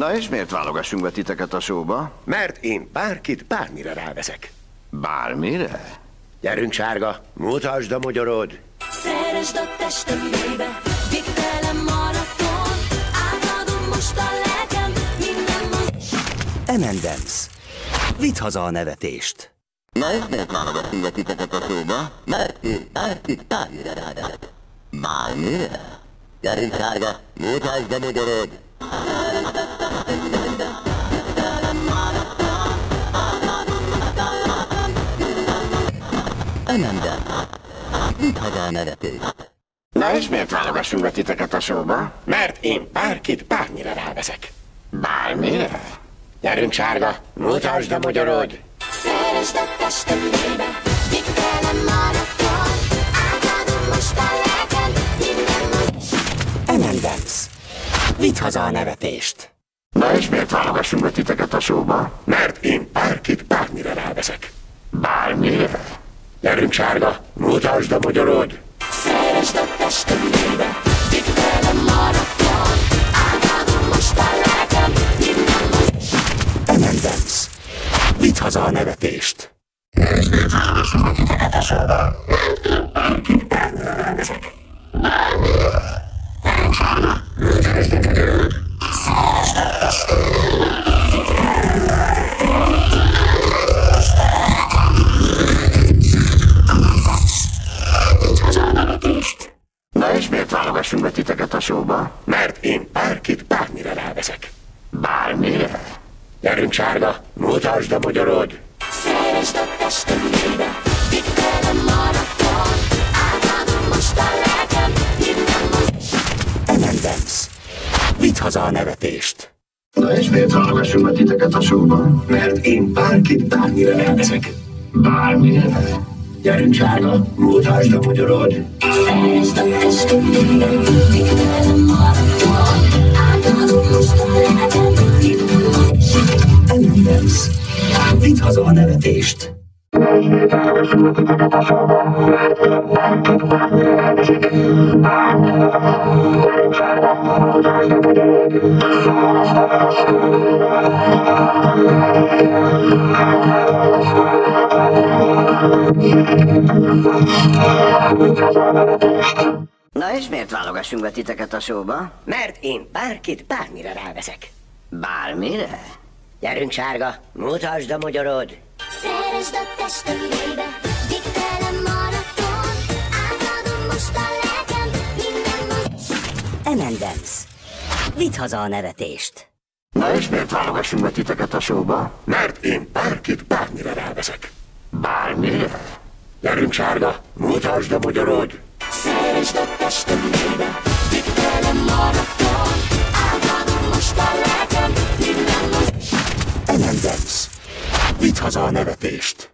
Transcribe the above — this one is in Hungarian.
Na és miért válogassunk be titeket a showba? Mert én bárkit bármire ráveszek. Bármire? Gyerünk, sárga, mutasd a mogyorod. Szeresd a testembe, végtelen maraton. Átadom most a lelkem, minden M&M's. Vidd haza a nevetést. Na és miért válogatunk be titeket a showba? Mert én bárkit bármire ráveszek. Bármire? Gyerünk, sárga, mutasd a mogyorod. M&M's. Vidd haza a nevetést. Na és miért válogassunk be titeket a showba? Mert én bárkit bármire ráveszek. Bármire? Gyerünk, sárga, mutasd a mogyorod. Szeresd a testembe, végtelen maraton. Átadom most a lelkem, minden M&M's. Vidd haza a nevetést. Na és miért válogassunk be titeket a showba? Mert én bárkit bármire ráveszek. Bármire? Gyerünk, sárga, mutasd a mogyorod. Szeresd a testembe, végtelen maraton. Átadom most a lelkem, minden M&M's. Vidd haza a nevetést. Na és miért válogassunk be titeket a showba? Mert én bárkit bármire ráveszek. Bármire? Gyerünk, sárga, mutasd a mogyorod. Szeresd a testembe, végtelen maraton. Átadom most a lelkem, minden M&M's. Vidd haza a nevetést. Na és miért válogassunk be titeket a showba? Mert én bárkit bármire ráveszek. Bármire? Gyerünk, sárga, mutasd a mogyorod. Szeresd a testembe, végtelen maraton. Átadom most a lelkem, M&M's. Vidd haza a nevetést. Na és miért válogassunk be titeket a showba? Mert én bárkit bármire ráveszek. Bármire? Gyerünk, sárga, mutasd a mogyorod. Szeresd a testembe, végtelen maraton. Átadom most a lelkem, minden M&M's. Vidd haza a nevetést. Na és miért válogassunk be titeket a showba? Mert én bárkit bármire ráveszek. Bármire? Gyerünk, sárga, mutasd a mogyorod. Szeresd a testembe, végtelen maraton. Átadom most a lelkem, minden M&M's. Vidd haza a nevetést.